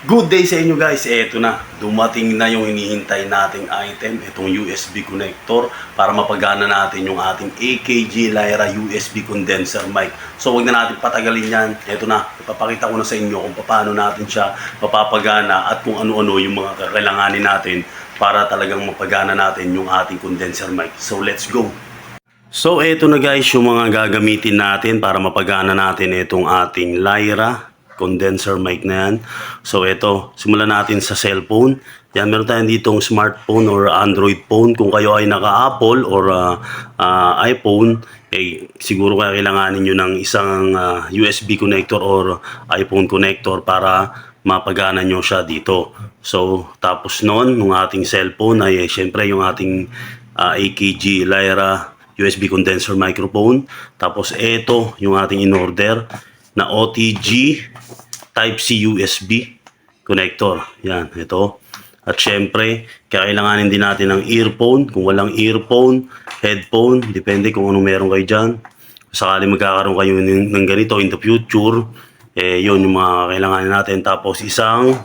Good day sa inyo guys. Eto na, dumating na yung hinihintay nating item, itong USB connector para mapagana natin yung ating AKG Lyra USB condenser mic. So wag na natin patagalin yan. Eto na, ipapakita ko na sa inyo kung paano natin siya mapapagana at kung ano-ano yung mga kakailanganin natin para talagang mapagana natin yung ating condenser mic. So let's go! So eto na guys yung mga gagamitin natin para mapagana natin itong ating Lyra condenser mic na yan. So ito, simulan natin sa cellphone. Yan, meron tayong ditong smartphone or Android phone. Kung kayo ay naka-Apple or iPhone, siguro kailanganin nyo ng isang USB connector or iPhone connector para mapagana nyo siya dito. So tapos noon, nung ating cellphone ay syempre yung ating AKG Lyra USB condenser microphone. Tapos ito yung ating in-order na OTG Type-C USB connector. Yan, ito. At syempre, kailanganin din natin ng earphone. Kung walang earphone, headphone, depende kung ano meron kayo dyan. Sakali magkakaroon kayo ng ganito in the future, yun yung mga kailanganin natin. Tapos isang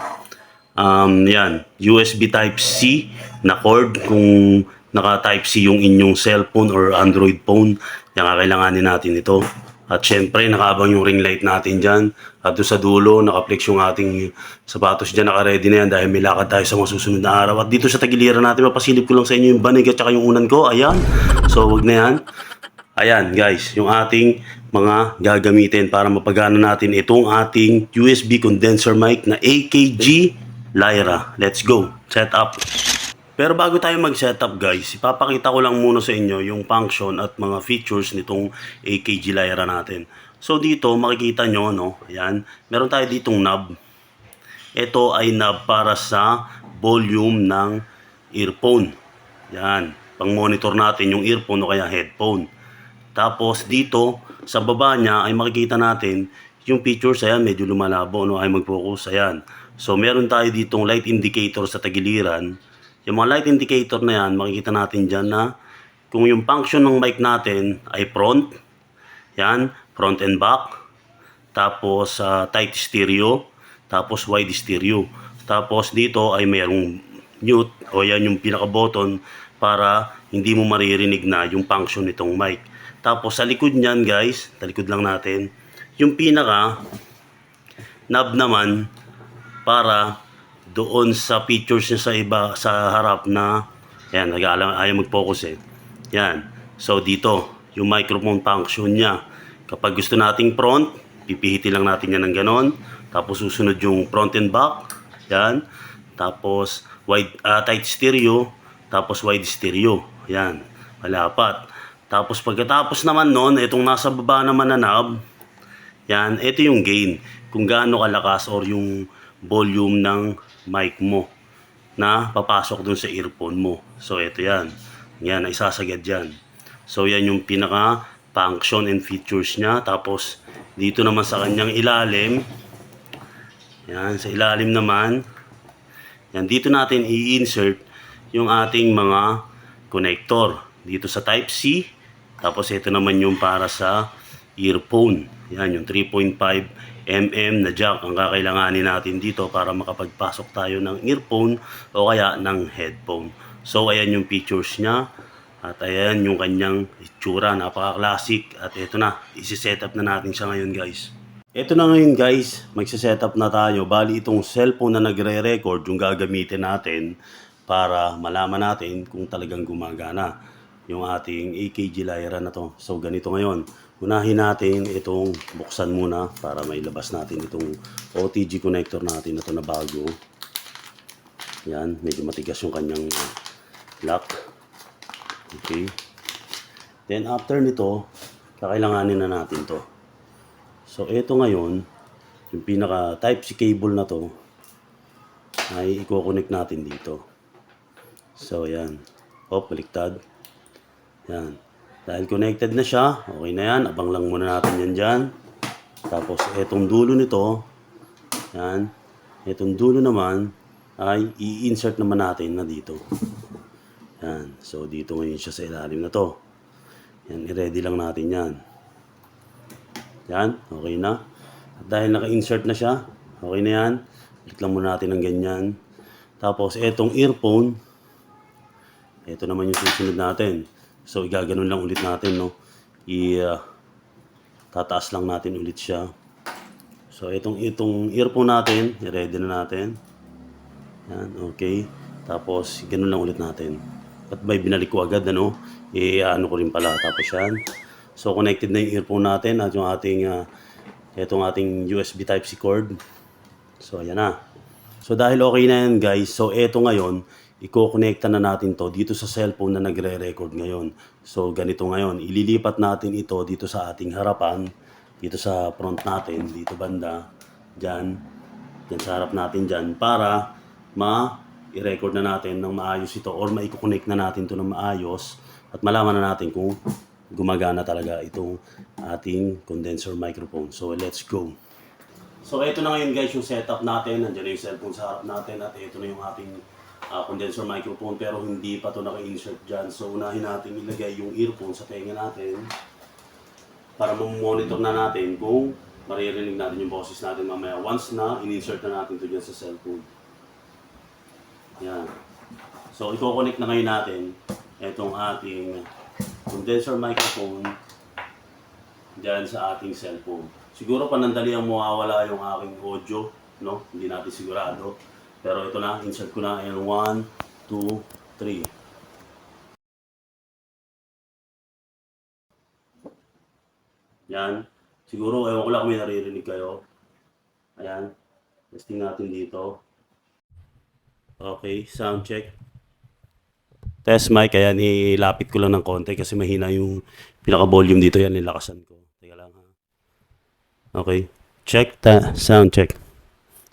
yan, USB Type-C na cord kung naka Type-C yung inyong cellphone or Android phone. Yan, kailanganin natin ito. At syempre, nakaabang yung ring light natin dyan. At doon sa dulo, nakaplex yung ating sapatos dyan. Naka-ready na yan dahil may lakad tayo sa mga susunod na araw. At dito sa tagiliran natin, mapasilip ko lang sa inyo yung banig at saka yung unan ko. Ayan. So, wag na yan. Ayan, guys. Yung ating mga gagamitin para mapagana natin itong ating USB condenser mic na AKG Lyra. Let's go. Set up. Pero bago tayo mag-setup guys, ipapakita ko lang muna sa inyo yung function at mga features nitong AKG Lyra natin. So dito makikita nyo, no? Ayan, meron tayo ditong knob. Ito ay knob para sa volume ng earphone. Ayan, pang monitor natin yung earphone o kaya headphone. Tapos dito sa baba niya ay makikita natin yung features. Ayan, medyo lumalabo, no? Ay mag-focus. Ayan. So meron tayo ditong light indicator sa tagiliran. Yung mga light indicator na yan, makikita natin dyan na kung yung function ng mic natin ay front, yan, front and back, tapos tight stereo, tapos wide stereo. Tapos dito ay mayroong mute o yan yung pinaka-button para hindi mo maririnig na yung function nitong mic. Tapos sa likod niyan guys, sa likod lang natin, yung pinaka knob naman para doon sa features niya sa iba sa harap na yan, ayaw mag-focus yan. So dito yung microphone function niya, kapag gusto nating front, pipihitin lang natin yan ng ganon. Tapos susunod yung front and back, yan. Tapos wide, tight stereo, tapos wide stereo, yan, malapat. Tapos pagkatapos naman nun, itong nasa baba naman na knob, yan, ito yung gain, kung gaano kalakas or yung volume ng mic mo na papasok dun sa earphone mo. So ito yan. Yan ay sasagad yan. So yan yung pinaka function and features niya. Tapos dito naman sa kanyang ilalim, yan, sa ilalim naman, yan, dito natin i-insert yung ating mga connector. Dito sa Type-C. Tapos ito naman yung para sa earphone. Yan, yung 3.5mm na jack ang kakailanganin natin dito para makapagpasok tayo ng earphone o kaya ng headphone. So ayan yung features niya at ayan yung kanyang itsura, napaka-classic. At ito na, isi-setup na natin siya ngayon guys. Ito na ngayon guys, magse-setup na tayo. Bali itong cellphone na nagre-record yung gagamitin natin para malaman natin kung talagang gumagana yung ating AKG Lyra na to. So ganito ngayon, unahin natin itong buksan muna para mailabas natin itong OTG connector natin na to na bago. Yan, medyo matigas yung kanyang lock. Okay. Then after nito, kakailanganin na natin to. So ito ngayon, yung pinaka Type-C cable na to ay i-connect natin dito. So yan. Oh, baliktad. Yan. Dahil connected na siya, okay na yan. Abang lang muna natin yan dyan. Tapos, etong dulo nito, yan. Etong dulo naman, ay i-insert naman natin na dito. Yan. So, dito ngayon siya sa ilalim na to. Yan, i-ready lang natin yan. Yan, okay na. At dahil naka-insert na siya, okay na yan. Click lang muna natin ng ganyan. Tapos, etong earphone, ito naman yung susunod natin. So, igaganon lang ulit natin, no? Tataas lang natin ulit siya. So, itong earphone natin, i-ready na natin. Yan, okay. Tapos, ganun lang ulit natin. At may binalik ko agad, ano? Ano ko rin pala. Tapos yan. So, connected na yung earphone natin at yung ating, itong ating USB Type-C cord. So, ayan na. So, dahil okay na yan, guys. So, eto ngayon, i-connecta na natin to dito sa cellphone na nagre-record ngayon. So, ganito ngayon. Ililipat natin ito dito sa ating harapan. Dito sa front natin. Dito banda. Diyan. Diyan sa harap natin dyan. Para i-record na natin ng maayos ito or ma-connect na natin ito ng maayos at malaman na natin kung gumagana talaga itong ating condenser microphone. So, let's go. So, ito na ngayon guys yung setup natin. Nandiyan na yung cellphone sa harap natin at ito na yung ating condenser microphone pero hindi pa ito naka-insert dyan. So, unahin natin ilagay yung earphone sa tenga natin para monitor na natin kung maririnig natin yung boses natin mamaya once na in-insert na natin ito dyan sa cellphone. Yan. So, i-connect na ngayon natin itong ating condenser microphone dyan sa ating cellphone. Siguro panandali ang mawawala yung aking audio, no? Hindi natin sigurado. Pero ito na, insert ko na. Ayan, 1, 2, 3. Yan. Siguro, ewan ko lang kung may naririnig kayo. Ayan. Testing natin dito. Okay, sound check. Test mic, ayan, ilapit ko lang ng konti kasi mahina yung pinaka-volume dito. Yan, nilakasan ko. Teka lang ha. Okay, check, sound check.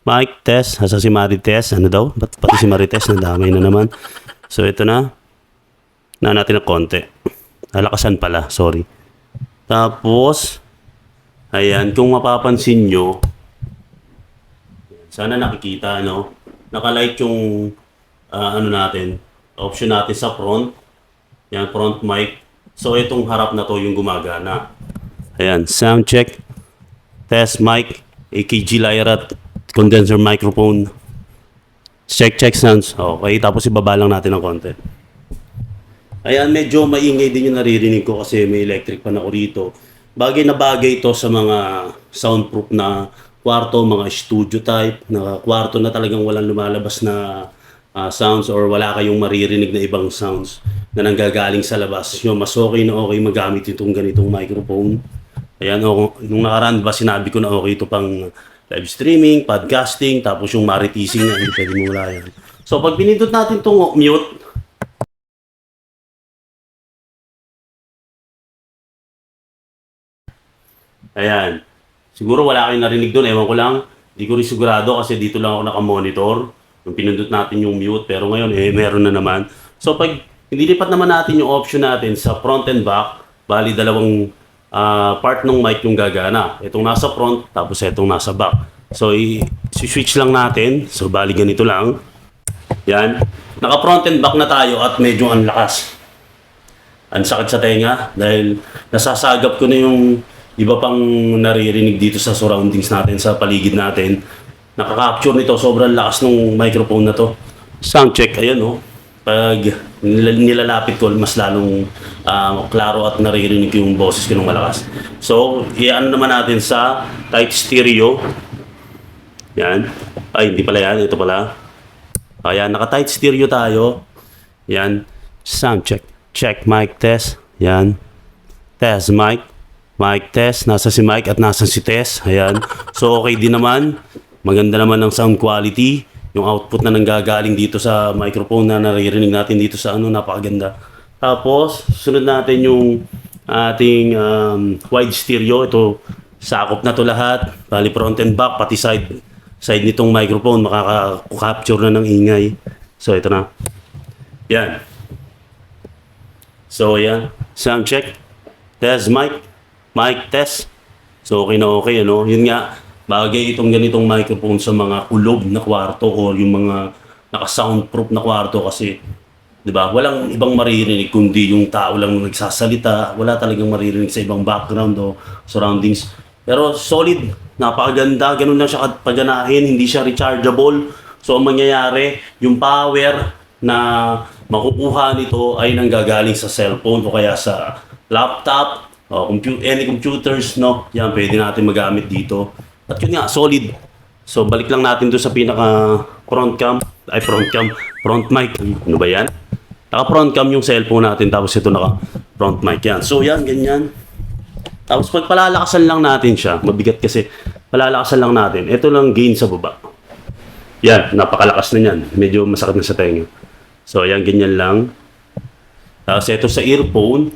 Mic, test, hasa si Marites, ano daw? Ba't pati si Marites, nadamay na naman. So, ito na. Na natin ng konti. Nalakasan pala, sorry. Tapos, ayan, kung mapapansin nyo, sana nakikita, no? Nakalight yung, ano natin, option natin sa front. Yan, front mic. So, itong harap na to yung gumagana. Ayan, sound check. Test mic. AKG Lyra condenser microphone. Check sounds. Okay, tapos ibaba lang natin ng konti. Ayan, medyo maingay din yung naririnig ko kasi may electric pan ako rito. Bagay na bagay ito sa mga soundproof na kwarto, mga studio type, na kwarto na talagang walang lumalabas na sounds or wala kayong maririnig na ibang sounds na nanggagaling sa labas. Yung mas okay na okay magamit itong ganitong microphone. Ayan, nung nakaraan ba sinabi ko na okay ito pang live streaming, podcasting, tapos yung maritising na hindi pwede mo wala yan. So pag pinindot natin itong mute, ayan, siguro wala kayong narinig doon, ewan ko lang, hindi ko rin sigurado kasi dito lang ako nakamonitor. Yung pinindot natin yung mute, pero ngayon meron na naman. So pag nilipat naman natin yung option natin sa front and back, bali dalawang part ng mic yung gagana. Itong nasa front, tapos itong nasa back. So i-switch lang natin. So bali ganito lang. Yan. Naka front and back na tayo at medyo ang lakas. Ang sakit sa tenga dahil nasasagap ko na yung iba pang naririnig dito sa surroundings natin, sa paligid natin. Nakaka-capture nito, sobrang lakas ng microphone na to. Sound check, ayan o. Pag nilalapit ko, mas lalong klaro at naririnig yung boses ko ng malakas. So, i-ano naman natin sa tight stereo. Yan. Ay, hindi pala yan. Ito pala. Ayan, naka-tight stereo tayo. Yan. Sound check. Check, mic test. Yan. Test, mic. Mic test. Nasa si mic at nasa si test. Ayan. So, okay din naman. Maganda naman ang sound quality. Yung output na nanggagaling dito sa microphone na naririnig natin dito sa napakaganda. Tapos, sunod natin yung ating wide stereo. Ito, sakop na to lahat. Bali front and back, pati side nitong microphone. Makaka-capture na ng ingay. So, ito na. Yan. So, yan. Sound check. Test mic. Mic test. So, okay na okay, ano? Yun nga. Bagay itong ganitong microphone sa mga kulob na kwarto o yung mga naka-soundproof na kwarto kasi 'di ba? Walang ibang maririnig kundi yung tao lang nagsasalita. Wala talagang maririnig sa ibang background o surroundings. Pero solid, napakaganda, ganun lang siya paganahin, hindi siya rechargeable. So ang mangyayari, yung power na makukuha nito ay nanggagaling sa cellphone o kaya sa laptop, o any computers, no? Yan, pwede natin magamit dito. At yun nga, solid. So balik lang natin doon sa pinaka front mic. Ano ba yan? Naka front cam yung cellphone natin, tapos ito naka front mic yan. So yan, ganyan. Tapos pag palalakasan lang natin siya, mabigat kasi, palalakasan lang natin, ito lang gain sa baba. Yan, napakalakas na yan. Medyo masakit na sa tenga. So yan, ganyan lang. Tapos ito sa earphone,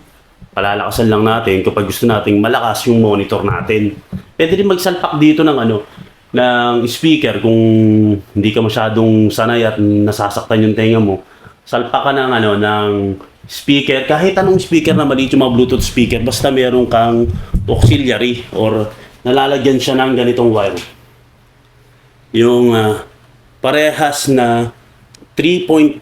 palalakasan lang natin kapag gusto nating malakas yung monitor natin. Pwede rin magsalpak dito ng ng speaker kung hindi ka masyadong sanay at nasasaktan yung tenga mo. Salpak ka ng ng speaker, kahit anong speaker na maliit yung mga Bluetooth speaker, basta meron kang auxiliary or nalalagyan siya ng ganitong wire. Yung parehas na 3.5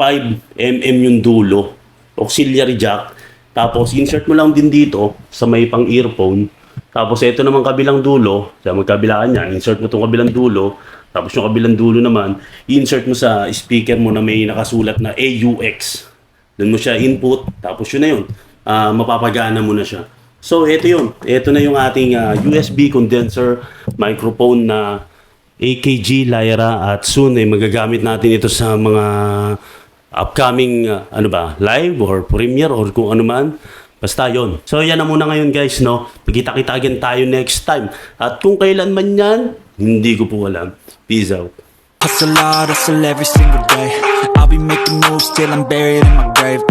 mm yung dulo, auxiliary jack. Tapos insert mo lang din dito sa may pang earphone. Tapos ito naman kabilang dulo, sa magkabilaan niya, insert mo itong kabilang dulo. Tapos yung kabilang dulo naman, insert mo sa speaker mo na may nakasulat na AUX. Doon mo siya input, tapos yun na yun. Mapapagana mo na siya. So, ito yun. Ito na yung ating USB condenser microphone na AKG Lyra, at soon ay magagamit natin ito sa mga upcoming live or premiere or kung ano man. Basta yun. So, yan na muna ngayon guys, no? Magkita-kita again tayo next time. At kung kailan man yan, hindi ko po alam. Peace out. Hustle hard, hustle every single day. I'll be making moves till I'm buried in my grave.